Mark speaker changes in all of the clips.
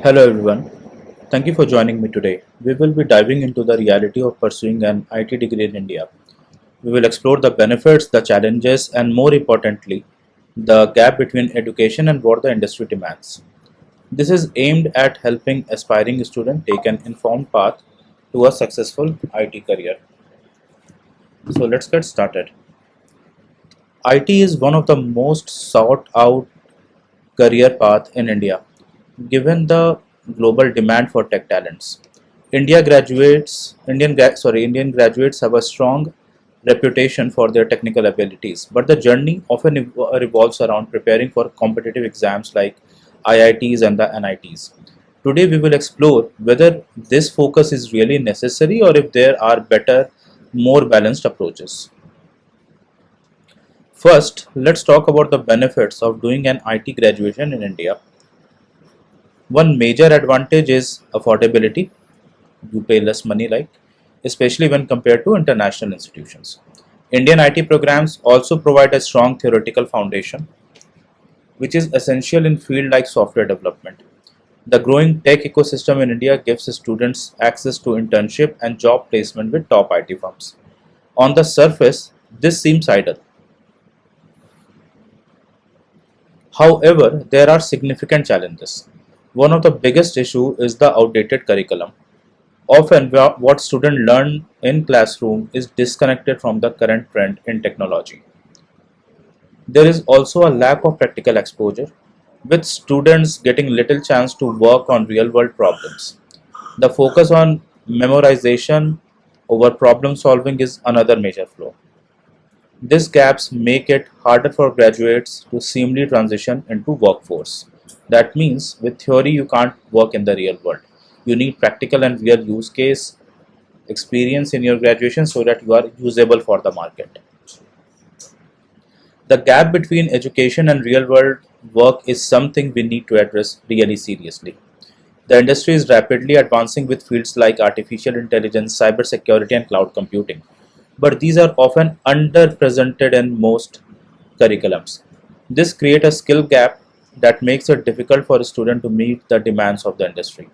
Speaker 1: Hello everyone, thank you for joining me today. We will be diving into the reality of pursuing an IT degree in India. We will explore the benefits, the challenges, and more importantly, the gap between education and what the industry demands. This is aimed at helping aspiring students take an informed path to a successful IT career. So let's get started. IT is one of the most sought out career path in India, given the global demand for tech talents. Indian graduates have a strong reputation for their technical abilities, but the journey often revolves around preparing for competitive exams like IITs and the NITs. Today, we will explore whether this focus is really necessary or if there are better, more balanced approaches. First, let's talk about the benefits of doing an IT graduation in India. One major advantage is affordability. You pay less money, like especially when compared to international institutions. Indian IT programs also provide a strong theoretical foundation, which is essential in field like software development. The growing tech ecosystem in India gives students access to internship and job placement with top IT firms. On the surface, this seems idle. However, there are significant challenges. One of the biggest issues is the outdated curriculum. Often, what students learn in classroom is disconnected from the current trend in technology. There is also a lack of practical exposure, with students getting little chance to work on real-world problems. The focus on memorization over problem solving is another major flaw. These gaps make it harder for graduates to seamlessly transition into workforce. That means with theory you can't work in the real world. You need practical and real use case experience in your graduation so that you are usable for the market. The gap between education and real world work is something we need to address really seriously. The industry is rapidly advancing with fields like artificial intelligence, cybersecurity, and cloud computing, but these are often underrepresented in most curriculums. This creates a skill gap that makes it difficult for a student to meet the demands of the industry.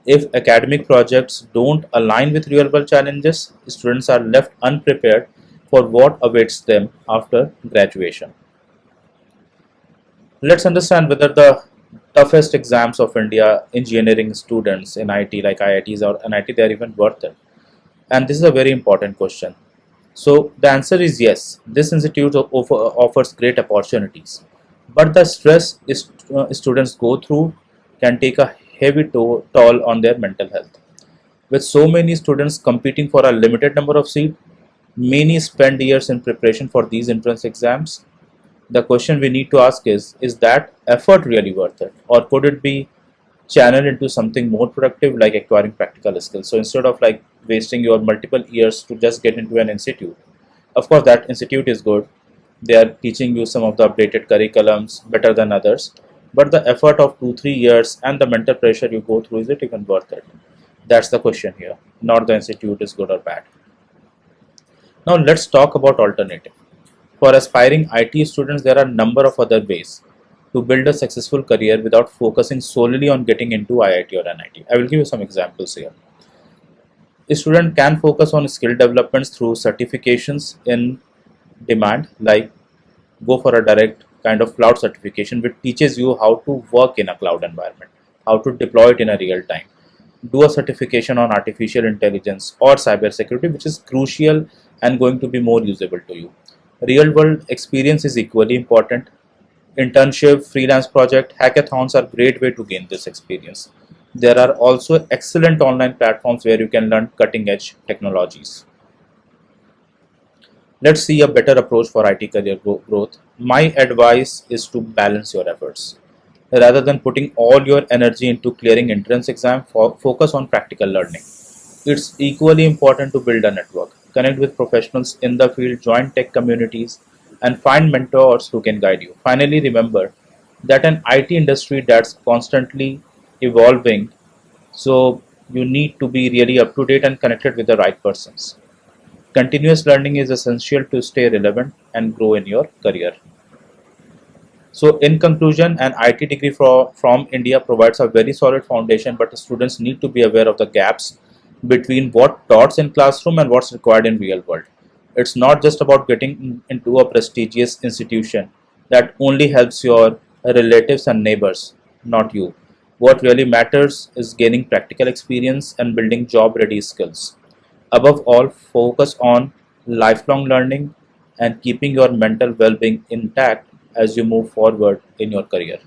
Speaker 1: If academic projects don't align with real world challenges, students are left unprepared for what awaits them after graduation. Let's understand whether the toughest exams of India engineering students in IT like IITs or NIT they are even worth it. And this is a very important question. So the answer is yes. This institute offers great opportunities, but the stress students go through can take a heavy toll on their mental health. With so many students competing for a limited number of seats, many spend years in preparation for these entrance exams. The question we need to ask is that effort really worth it? Or could it be channeled into something more productive like acquiring practical skills? So instead of like wasting your multiple years to just get into an institute, of course that institute is good. They are teaching you some of the updated curriculums better than others. But the effort of 2-3 years and the mental pressure you go through, is it even worth it? That's the question here, not the institute is good or bad. Now let's talk about alternative. For aspiring IT students, there are a number of other ways to build a successful career without focusing solely on getting into IIT or NIT. I will give you some examples here. A student can focus on skill developments through certifications in demand, like go for a direct kind of cloud certification which teaches you how to work in a cloud environment, how to deploy it in a real time. Do a certification on artificial intelligence or cybersecurity, which is crucial and going to be more usable to you. Real world experience is equally important. Internship, freelance project, hackathons are great way to gain this experience. There are also excellent online platforms where you can learn cutting edge technologies. Let's see a better approach for IT career growth. My advice is to balance your efforts. Rather than putting all your energy into clearing entrance exam, focus on practical learning. It's equally important to build a network, connect with professionals in the field, join tech communities, and find mentors who can guide you. Finally, remember that an IT industry that's constantly evolving, so you need to be really up to date and connected with the right persons. Continuous learning is essential to stay relevant and grow in your career. So in conclusion, an IT degree from India provides a very solid foundation, but the students need to be aware of the gaps between what taught in classroom and what's required in real world. It's not just about getting into a prestigious institution that only helps your relatives and neighbors, not you. What really matters is gaining practical experience and building job ready skills. Above all, focus on lifelong learning and keeping your mental well being intact as you move forward in your career.